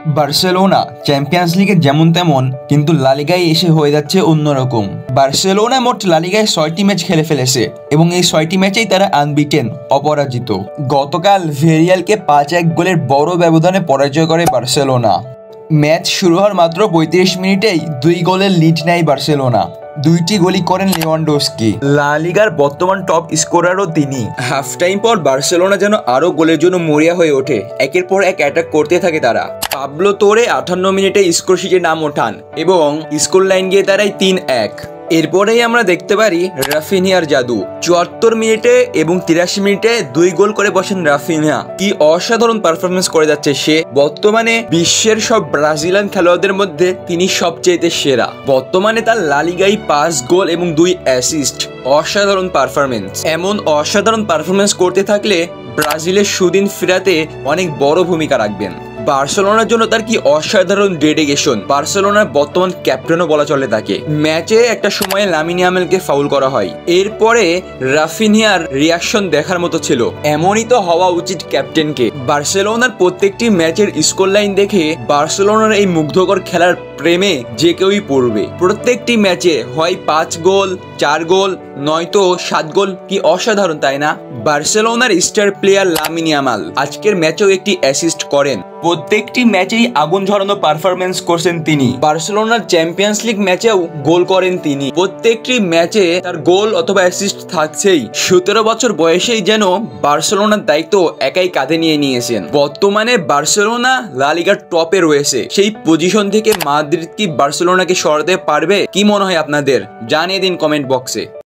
Barcelona champions লিগে যেমন তেমন, কিন্তু লা লিগায় এসে হয়ে যাচ্ছে অন্যরকম। বার্সেলোনা মোট লা লিগায় 6টি ম্যাচ খেলে ফেলেছে এবং এই 6টি ম্যাচেই তারা আনবিটেন, অপরাজিত। গতকাল ভিয়ারিয়ালকে 5-1 গোলের বড় ব্যবধানে পরাজয় করে বার্সেলোনা। ম্যাচ শুরু হওয়ার মাত্র 35 মিনিটেই 2 গোলের লিড নেয় বার্সেলোনা। 2টি গোলই করেন লেভানডস্কি। লা লিগার বর্তমান টপ স্কোরারও তিনি। হাফ টাইম পর বার্সেলোনা যেন আরও গোলের জন্য মরিয়া হয়ে ওঠে। একের পর এক অ্যাটাক করতে থাকে তারা। পাবলো তোরে 58 মিনিটে স্কোর শিটে নাম ওঠান এবং স্কোর লাইন গিয়ে দাঁড়ায় 3-1। এরপরেই আমরা দেখতে পারি রাফিনিয়ার জাদু। 74 মিনিটে এবং 83 মিনিটে 2 গোল করে বসেন রাফিনিয়া। কি অসাধারণ পারফরমেন্স করে যাচ্ছে সে। বর্তমানে বিশ্বের সব ব্রাজিলিয়ান খেলোয়াড়দের মধ্যে তিনি সবচেয়ে সেরা। বর্তমানে তার লা লিগায় 5 গোল এবং 2 অ্যাসিস্ট। অসাধারণ পারফরমেন্স। এমন অসাধারণ পারফরমেন্স করতে থাকলে ব্রাজিলের সুদিন ফেরাতে অনেক বড় ভূমিকা রাখবেন। বার্সেলোনার জন্য তার কি অসাধারণ ডেডিকেশন। বার্সেলোনার বর্তমান ক্যাপ্টেনও বলা চলে তাকে। ম্যাচে একটা সময়ে লামিন ইয়ামালকে ফাউল করা হয়, এরপরে রাফিনিয়ার রিয়াকশন দেখার মতো ছিল। এমনই তো হওয়া উচিত ক্যাপ্টেনকে। বার্সেলোনার প্রত্যেকটি ম্যাচের স্কোর লাইন দেখে বার্সেলোনার এই মুগ্ধকর খেলার প্রেমে যে কেউই পড়বে। প্রত্যেকটি ম্যাচে হয় 5 গোল, 4 গোল, নয়তো 7 গোল। কি অসাধারণ, তাই না? বার্সেলোনার স্টার প্লেয়ার লামিন ইয়ামাল আজকের ম্যাচেও একটি অ্যাসিস্ট করেন। প্রত্যেকটি ম্যাচেই আগুন ঝরানো পারফরমেন্স করছেন তিনি। বার্সেলোনার চ্যাম্পিয়ন্স লিগ ম্যাচেও গোল করেন তিনি। প্রত্যেকটি ম্যাচে তার গোল অথবা অ্যাসিস্ট থাকছেই। 17 বছর বয়সেই যেন বার্সেলোনার দায়িত্ব একাই কাঁধে নিয়ে নিয়েছেন। বর্তমানে বার্সেলোনা লা লিগার টপে রয়েছে। সেই পজিশন থেকে মাদ্রিদ কি বার্সেলোনাকে সরাতে পারবে? কি মনে হয় আপনাদের? জানিয়ে দিন কমেন্ট বক্সে।